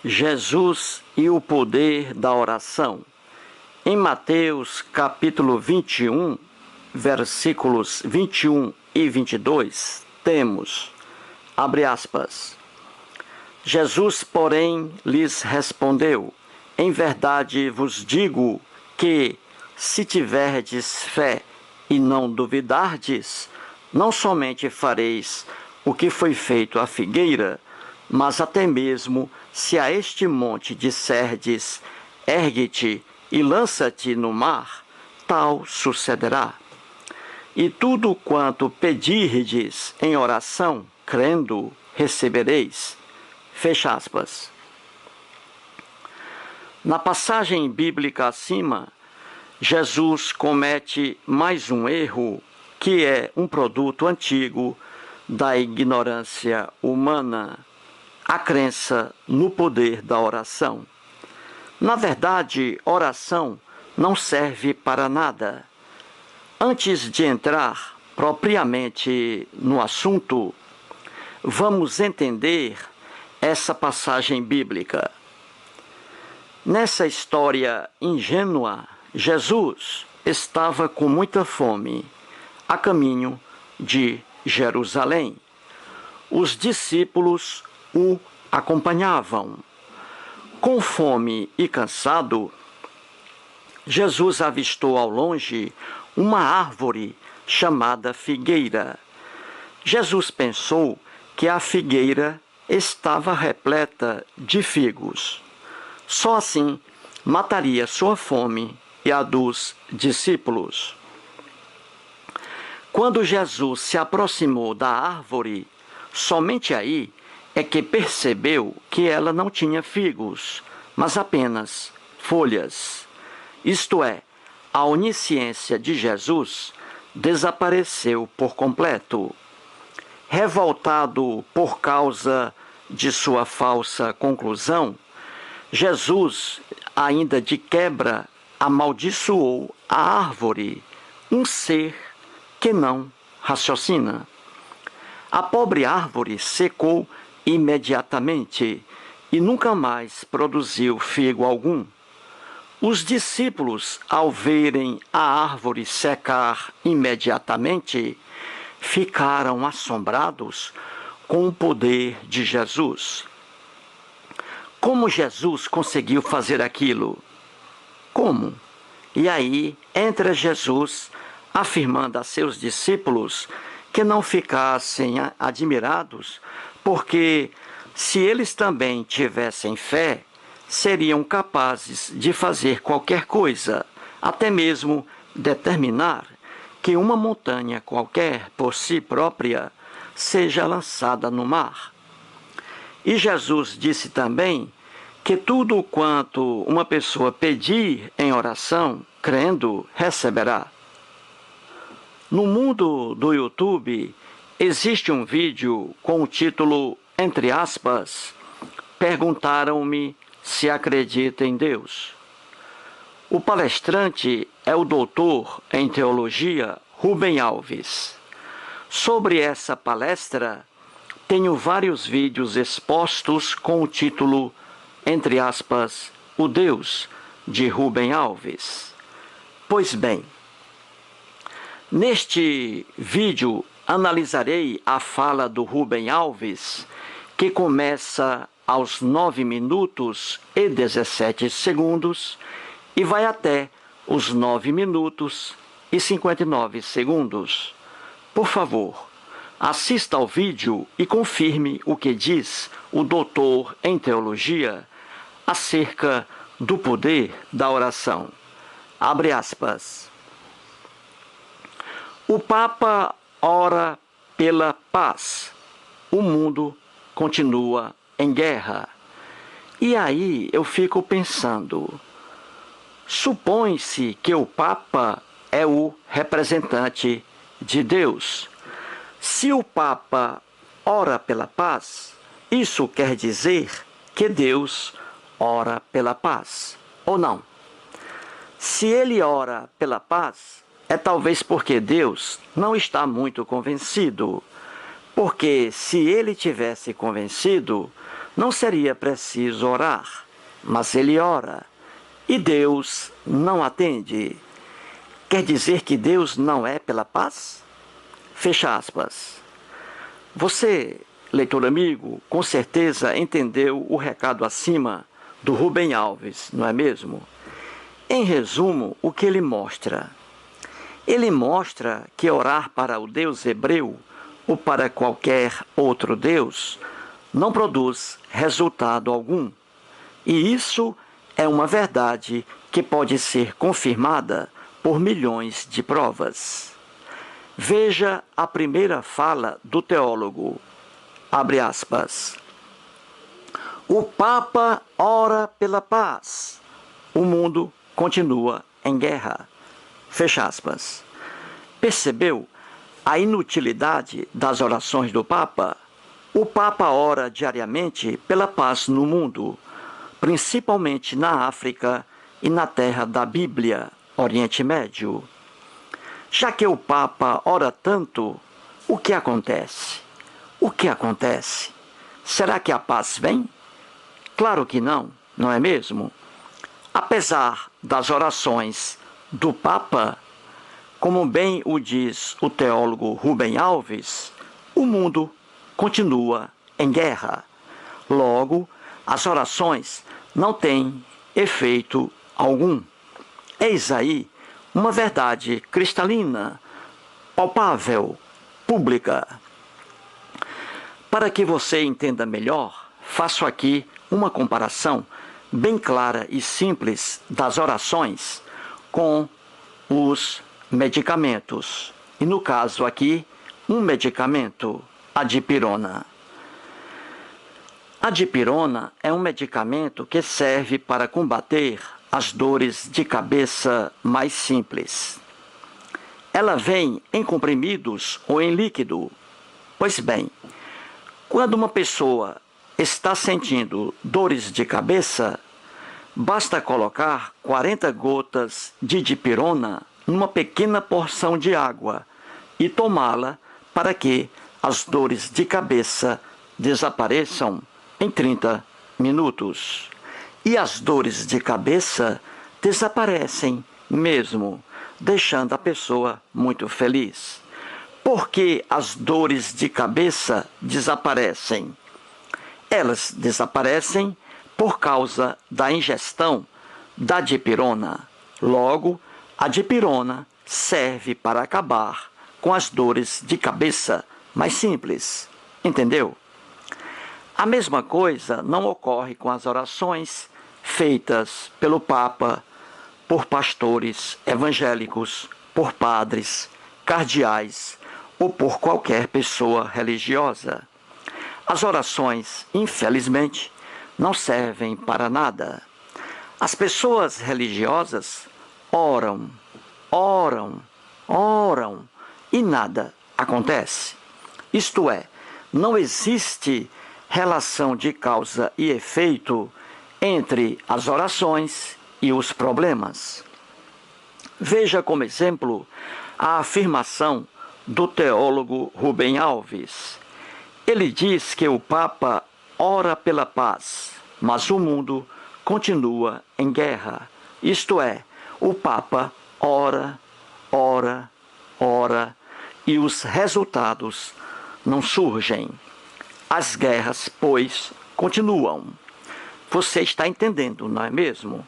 Jesus e o poder da oração. Em Mateus capítulo 21, versículos 21 e 22, temos, abre aspas, Jesus, porém, lhes respondeu, em verdade vos digo que, se tiverdes fé e não duvidardes, não somente fareis o que foi feito à figueira, mas até mesmo se a este monte disserdes, ergue-te e lança-te no mar, tal sucederá. E tudo quanto pedirdes em oração, crendo, recebereis. Fecha aspas. Na passagem bíblica acima, Jesus comete mais um erro, que é um produto antigo da ignorância humana, a crença no poder da oração. Na verdade, oração não serve para nada. Antes de entrar propriamente no assunto, vamos entender essa passagem bíblica. Nessa história ingênua, Jesus estava com muita fome, a caminho de Jerusalém. Os discípulos o acompanhavam. Com fome e cansado, Jesus avistou ao longe uma árvore chamada figueira. Jesus pensou que a figueira estava repleta de figos. Só assim mataria sua fome e a dos discípulos. Quando Jesus se aproximou da árvore, somente aí é que percebeu que ela não tinha figos, mas apenas folhas. Isto é, a onisciência de Jesus desapareceu por completo. Revoltado por causa de sua falsa conclusão, Jesus, ainda de quebra, amaldiçoou a árvore, um ser que não raciocina. A pobre árvore secou imediatamente e nunca mais produziu figo algum. Os discípulos, ao verem a árvore secar imediatamente, ficaram assombrados com o poder de Jesus. Como Jesus conseguiu fazer aquilo? Como? E aí entra Jesus afirmando a seus discípulos que não ficassem admirados, porque se eles também tivessem fé, seriam capazes de fazer qualquer coisa, até mesmo determinar que uma montanha qualquer, por si própria, seja lançada no mar. E Jesus disse também que tudo quanto uma pessoa pedir em oração, crendo, receberá. No mundo do YouTube, existe um vídeo com o título, entre aspas, Perguntaram-me se acredita em Deus. O palestrante é o doutor em teologia Rubem Alves. Sobre essa palestra, tenho vários vídeos expostos com o título, entre aspas, O Deus de Rubem Alves. Pois bem, neste vídeo analisarei a fala do Rubem Alves, que começa aos 9 minutos e 17 segundos e vai até os 9 minutos e 59 segundos. Por favor, assista ao vídeo e confirme o que diz o doutor em teologia acerca do poder da oração. Abre aspas. O Papa ora pela paz. O mundo continua em guerra. E aí eu fico pensando, supõe-se que o Papa é o representante de Deus. Se o Papa ora pela paz, isso quer dizer que Deus ora pela paz, ou não? Se ele ora pela paz, é talvez porque Deus não está muito convencido. Porque se ele tivesse convencido, não seria preciso orar, mas ele ora e Deus não atende. Quer dizer que Deus não é pela paz? Fecha aspas. Você, leitor amigo, com certeza entendeu o recado acima do Rubem Alves, não é mesmo? Em resumo, o que ele mostra? Ele mostra que orar para o Deus hebreu ou para qualquer outro Deus não produz resultado algum. E isso é uma verdade que pode ser confirmada por milhões de provas. Veja a primeira fala do teólogo, abre aspas. O Papa ora pela paz. O mundo continua em guerra. Fecha aspas. Percebeu a inutilidade das orações do Papa? O Papa ora diariamente pela paz no mundo, principalmente na África e na terra da Bíblia, Oriente Médio. Já que o Papa ora tanto, o que acontece? O que acontece? Será que a paz vem? Claro que não, não é mesmo? Apesar das orações do Papa, como bem o diz o teólogo Rubem Alves, o mundo continua em guerra. Logo, as orações não têm efeito algum. Eis aí uma verdade cristalina, palpável, pública. Para que você entenda melhor, faço aqui uma comparação bem clara e simples das orações com os medicamentos. E no caso aqui, um medicamento, a dipirona. A dipirona é um medicamento que serve para combater as dores de cabeça mais simples. Ela vem em comprimidos ou em líquido. Pois bem, quando uma pessoa está sentindo dores de cabeça, basta colocar 40 gotas de dipirona numa pequena porção de água e tomá-la para que as dores de cabeça desapareçam em 30 minutos. E as dores de cabeça desaparecem mesmo, deixando a pessoa muito feliz. Por que as dores de cabeça desaparecem? Elas desaparecem por causa da ingestão da dipirona. Logo, a dipirona serve para acabar com as dores de cabeça mais simples. Entendeu? A mesma coisa não ocorre com as orações feitas pelo Papa, por pastores evangélicos, por padres, cardeais ou por qualquer pessoa religiosa. As orações, infelizmente, não servem para nada. As pessoas religiosas oram, oram, oram e nada acontece. Isto é, não existe relação de causa e efeito entre as orações e os problemas. Veja como exemplo a afirmação do teólogo Rubem Alves. Ele diz que o Papa ora pela paz, mas o mundo continua em guerra. Isto é, o Papa ora, ora, ora e os resultados não surgem. As guerras, pois, continuam. Você está entendendo, não é mesmo?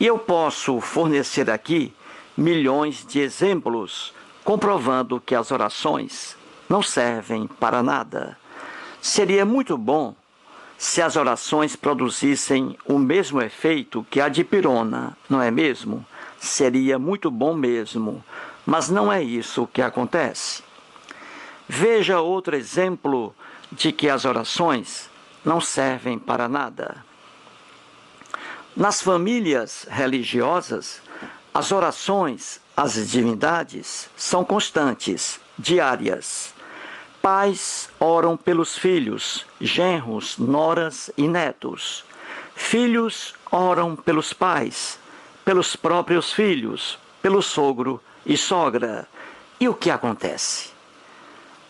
E eu posso fornecer aqui milhões de exemplos comprovando que as orações não servem para nada. Seria muito bom se as orações produzissem o mesmo efeito que a dipirona, não é mesmo? Seria muito bom mesmo, mas não é isso que acontece. Veja outro exemplo de que as orações não servem para nada. Nas famílias religiosas, as orações às divindades são constantes, diárias. Pais oram pelos filhos, genros, noras e netos. Filhos oram pelos pais, pelos próprios filhos, pelo sogro e sogra. E o que acontece?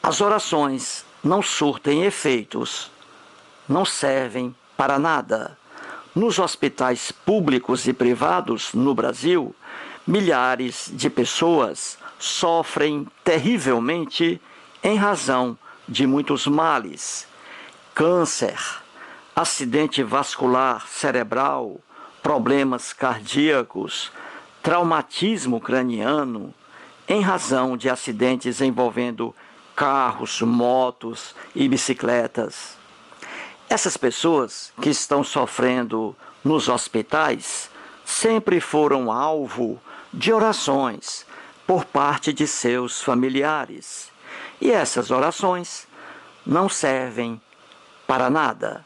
As orações não surtem efeitos. não servem para nada. Nos hospitais públicos e privados no Brasil, milhares de pessoas sofrem terrivelmente em razão de muitos males: câncer, acidente vascular cerebral, problemas cardíacos, traumatismo craniano, em razão de acidentes envolvendo carros, motos e bicicletas. Essas pessoas que estão sofrendo nos hospitais sempre foram alvo de orações por parte de seus familiares. E essas orações não servem para nada.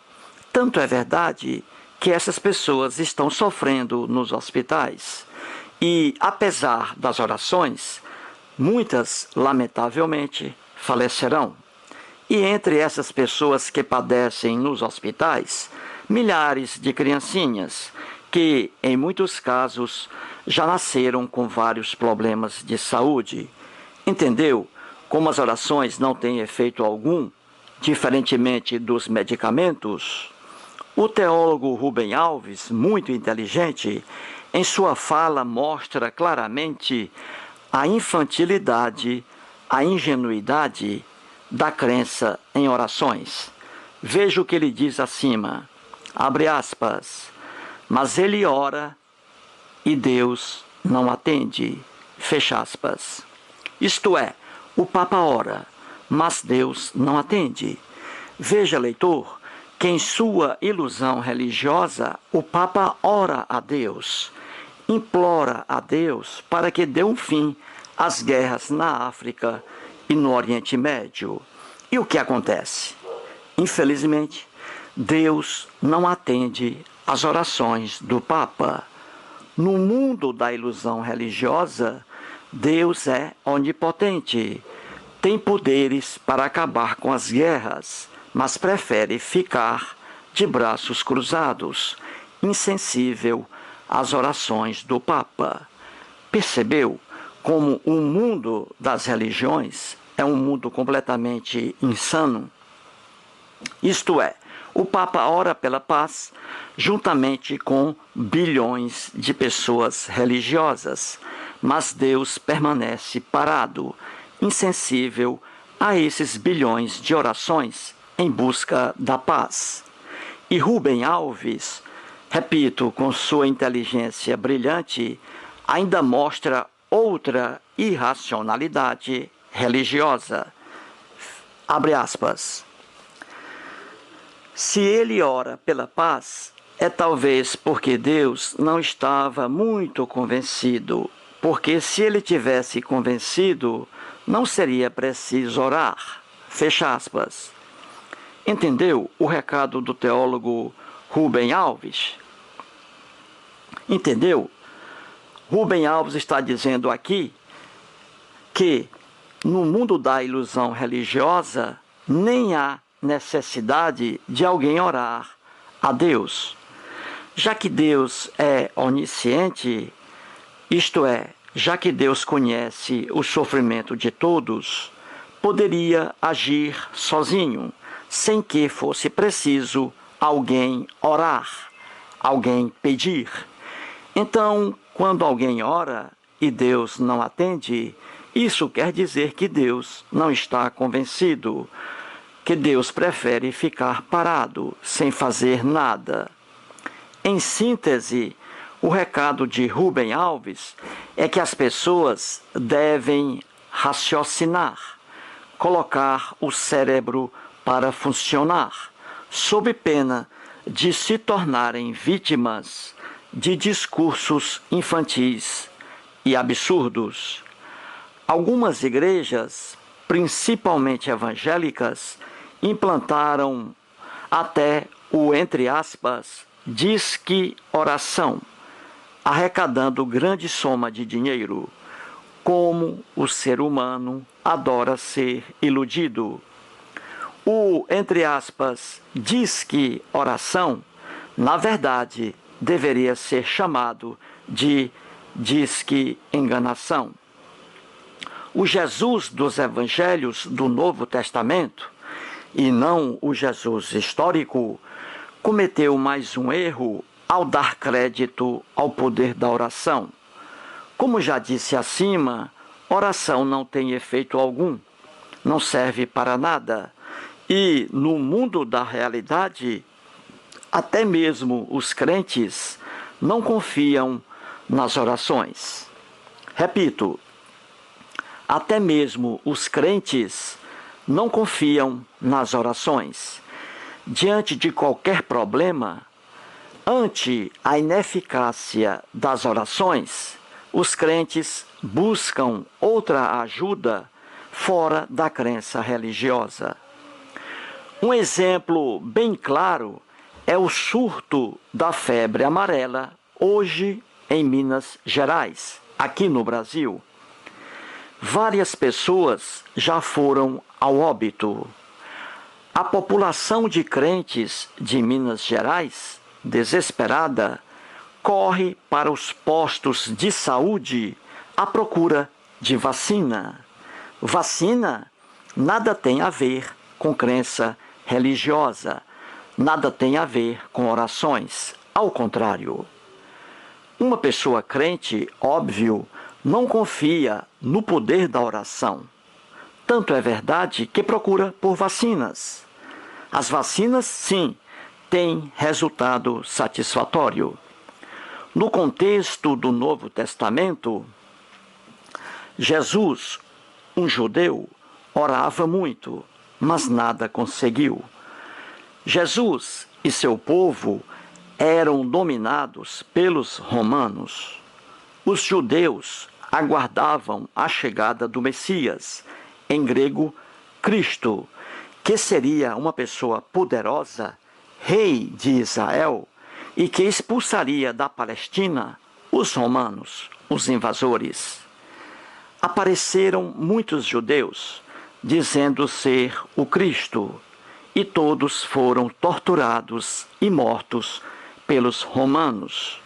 Tanto é verdade que essas pessoas estão sofrendo nos hospitais. E, apesar das orações, muitas, lamentavelmente, falecerão. E entre essas pessoas que padecem nos hospitais, milhares de criancinhas que, em muitos casos, já nasceram com vários problemas de saúde. Entendeu como as orações não têm efeito algum, diferentemente dos medicamentos? O teólogo Rubem Alves, muito inteligente, em sua fala mostra claramente a infantilidade, a ingenuidade da crença em orações. Veja o que ele diz acima, abre aspas, mas ele ora e Deus não atende, fecha aspas. Isto é, o Papa ora, mas Deus não atende. Veja, leitor, que em sua ilusão religiosa, o Papa ora a Deus, implora a Deus para que dê um fim às guerras na África e no Oriente Médio. E o que acontece? Infelizmente, Deus não atende às orações do Papa. No mundo da ilusão religiosa, Deus é onipotente, tem poderes para acabar com as guerras, mas prefere ficar de braços cruzados, insensível às orações do Papa. Percebeu como o mundo das religiões é um mundo completamente insano? Isto é, o Papa ora pela paz juntamente com bilhões de pessoas religiosas, mas Deus permanece parado, insensível a esses bilhões de orações em busca da paz. E Rubem Alves, repito, com sua inteligência brilhante, ainda mostra outra irracionalidade religiosa. Abre aspas. Se ele ora pela paz, é talvez porque Deus não estava muito convencido, porque se ele tivesse convencido, não seria preciso orar. Fecha aspas. Entendeu o recado do teólogo Rubem Alves? Entendeu? Rubem Alves está dizendo aqui que no mundo da ilusão religiosa nem há necessidade de alguém orar a Deus. Já que Deus é onisciente, isto é, já que Deus conhece o sofrimento de todos, poderia agir sozinho, sem que fosse preciso alguém orar, alguém pedir. Então, quando alguém ora e Deus não atende, isso quer dizer que Deus não está convencido, que Deus prefere ficar parado, sem fazer nada. Em síntese, o recado de Rubem Alves é que as pessoas devem raciocinar, colocar o cérebro para funcionar, sob pena de se tornarem vítimas de discursos infantis e absurdos. Algumas igrejas, principalmente evangélicas, implantaram até o, entre aspas, disque oração, arrecadando grande soma de dinheiro. Como o ser humano adora ser iludido. O, entre aspas, disque oração, na verdade, deveria ser chamado de disque enganação. O Jesus dos Evangelhos do Novo Testamento e não o Jesus histórico, cometeu mais um erro ao dar crédito ao poder da oração. Como já disse acima, oração não tem efeito algum, não serve para nada. E no mundo da realidade, até mesmo os crentes não confiam nas orações. Repito, até mesmo os crentes não confiam nas orações. Diante de qualquer problema, ante a ineficácia das orações, os crentes buscam outra ajuda fora da crença religiosa. Um exemplo bem claro é o surto da febre amarela hoje em Minas Gerais, aqui no Brasil. Várias pessoas já foram ao óbito. A população de crentes de Minas Gerais, desesperada, corre para os postos de saúde à procura de vacina. Vacina nada tem a ver com crença religiosa, nada tem a ver com orações. Ao contrário, uma pessoa crente, óbvio, não confia no poder da oração. Tanto é verdade que procura por vacinas. As vacinas, sim, têm resultado satisfatório. No contexto do Novo Testamento, Jesus, um judeu, orava muito, mas nada conseguiu. Jesus e seu povo eram dominados pelos romanos. Os judeus aguardavam a chegada do Messias, em grego, Cristo, que seria uma pessoa poderosa, rei de Israel, e que expulsaria da Palestina os romanos, os invasores. Apareceram muitos judeus, dizendo ser o Cristo, e todos foram torturados e mortos pelos romanos.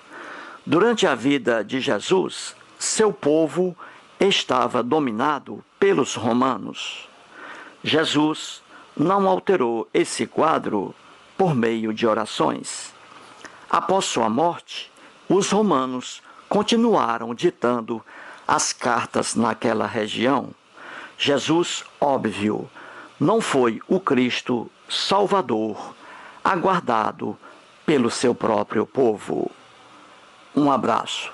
Durante a vida de Jesus, seu povo estava dominado pelos romanos. Jesus não alterou esse quadro por meio de orações. Após sua morte, os romanos continuaram ditando as cartas naquela região. Jesus, óbvio, não foi o Cristo Salvador aguardado pelo seu próprio povo. Um abraço.